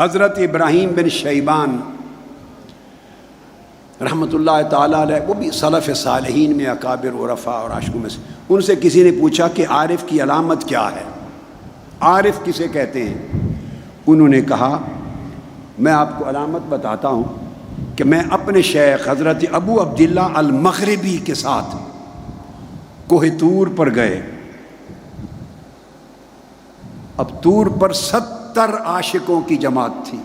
حضرت ابراہیم بن شیبان رحمۃ اللہ تعالیٰ علیہ، وہ بھی سلف صالحین میں اکابر عرفاء اور عاشقوں میں سے، ان سے کسی نے پوچھا کہ عارف کی علامت کیا ہے، عارف کسے کہتے ہیں؟ انہوں نے کہا میں آپ کو علامت بتاتا ہوں کہ میں اپنے شیخ حضرت ابو عبداللہ المغربی کے ساتھ کوہ طور پر گئے۔ اب طور پر 70 عاشقوں کی جماعت تھی،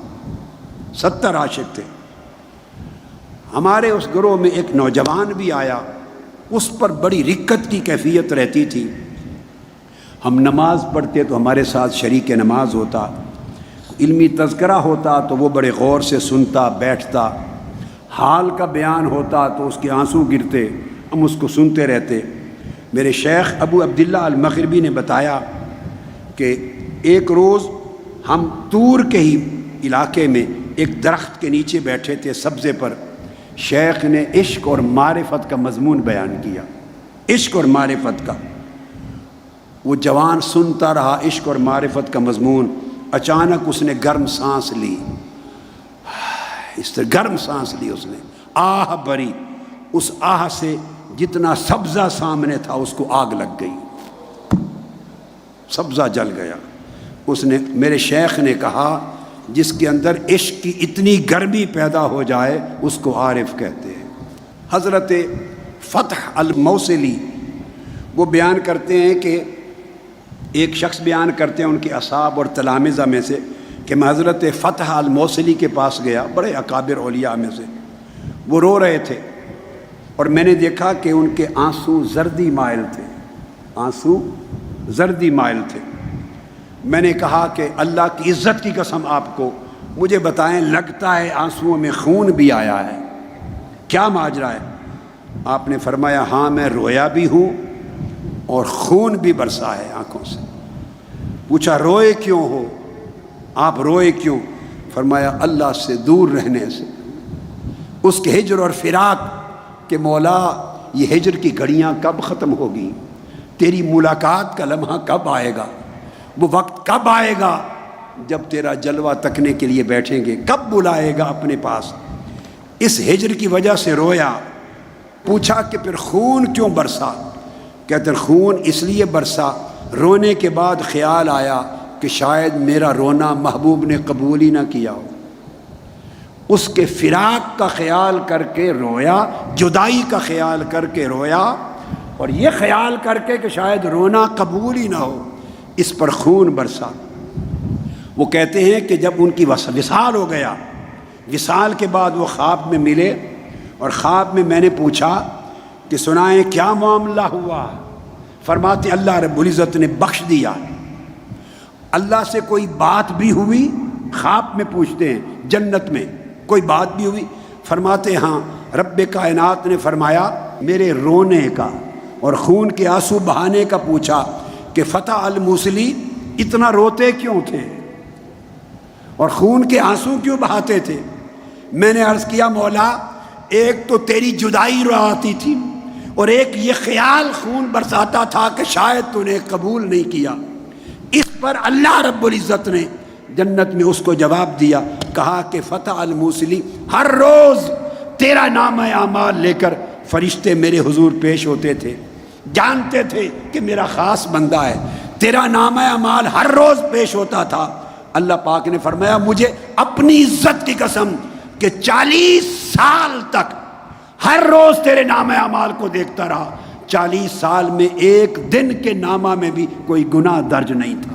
70 عاشق تھے۔ ہمارے اس گروہ میں ایک نوجوان بھی آیا، اس پر بڑی رکت کی کیفیت رہتی تھی۔ ہم نماز پڑھتے تو ہمارے ساتھ شریک نماز ہوتا، علمی تذکرہ ہوتا تو وہ بڑے غور سے سنتا بیٹھتا، حال کا بیان ہوتا تو اس کے آنسو گرتے، ہم اس کو سنتے رہتے۔ میرے شیخ ابو عبداللہ المغربی نے بتایا کہ ایک روز ہم طور کے ہی علاقے میں ایک درخت کے نیچے بیٹھے تھے سبزے پر، شیخ نے عشق اور معرفت کا مضمون بیان کیا، عشق اور معرفت کا۔ وہ جوان سنتا رہا عشق اور معرفت کا مضمون، اچانک اس نے گرم سانس لی، اس طرح گرم سانس لی اس نے، آہ بری، اس آہ سے جتنا سبزہ سامنے تھا اس کو آگ لگ گئی، سبزہ جل گیا۔ اس نے، میرے شیخ نے کہا جس کے اندر عشق کی اتنی گرمی پیدا ہو جائے اس کو عارف کہتے ہیں۔ حضرت فتح الموصلی وہ بیان کرتے ہیں کہ ایک شخص بیان کرتے ہیں ان کے اصحاب اور تلامذہ میں سے کہ میں حضرت فتح الموصلی کے پاس گیا، بڑے اکابر اولیاء میں سے، وہ رو رہے تھے اور میں نے دیکھا کہ ان کے آنسو زردی مائل تھے، آنسو زردی مائل تھے۔ میں نے کہا کہ اللہ کی عزت کی قسم آپ کو مجھے بتائیں، لگتا ہے آنسوؤں میں خون بھی آیا ہے، کیا ماجرا ہے؟ آپ نے فرمایا ہاں میں رویا بھی ہوں اور خون بھی برسا ہے آنکھوں سے۔ پوچھا روئے کیوں ہو؟ آپ روئے کیوں؟ فرمایا اللہ سے دور رہنے سے، اس کے ہجر اور فراق کہ مولا یہ ہجر کی گھڑیاں کب ختم ہوگی، تیری ملاقات کا لمحہ کب آئے گا، وہ وقت کب آئے گا جب تیرا جلوہ تکنے کے لیے بیٹھیں گے، کب بلائے گا اپنے پاس۔ اس ہجر کی وجہ سے رویا۔ پوچھا کہ پھر خون کیوں برسا؟ کہتے خون اس لیے برسا، رونے کے بعد خیال آیا کہ شاید میرا رونا محبوب نے قبول ہی نہ کیا ہو، اس کے فراق کا خیال کر کے رویا، جدائی کا خیال کر کے رویا، اور یہ خیال کر کے کہ شاید رونا قبول ہی نہ ہو، اس پر خون برسا۔ وہ کہتے ہیں کہ جب ان کی وصال ہو گیا، وصال کے بعد وہ خواب میں ملے، اور خواب میں میں نے پوچھا کہ سنائیں کیا معاملہ ہوا؟ فرماتے اللہ رب العزت نے بخش دیا۔ اللہ سے کوئی بات بھی ہوئی؟ خواب میں پوچھتے ہیں، جنت میں کوئی بات بھی ہوئی؟ فرماتے ہاں، رب کائنات نے فرمایا میرے رونے کا اور خون کے آنسو بہانے کا پوچھا کہ فتح الموصلی اتنا روتے کیوں تھے اور خون کے آنسو کیوں بہاتے تھے؟ میں نے عرض کیا مولا ایک تو تیری جدائی رواتی تھی، اور ایک یہ خیال خون برساتا تھا کہ شاید تو نے قبول نہیں کیا۔ اس پر اللہ رب العزت نے جنت میں اس کو جواب دیا، کہا کہ فتح الموصلی ہر روز تیرا نام اعمال لے کر فرشتے میرے حضور پیش ہوتے تھے، جانتے تھے کہ میرا خاص بندہ ہے، تیرا نام اعمال ہر روز پیش ہوتا تھا۔ اللہ پاک نے فرمایا مجھے اپنی عزت کی قسم کہ 40 سال تک ہر روز تیرے نام اعمال کو دیکھتا رہا، 40 سال میں ایک دن کے نامہ میں بھی کوئی گناہ درج نہیں تھا۔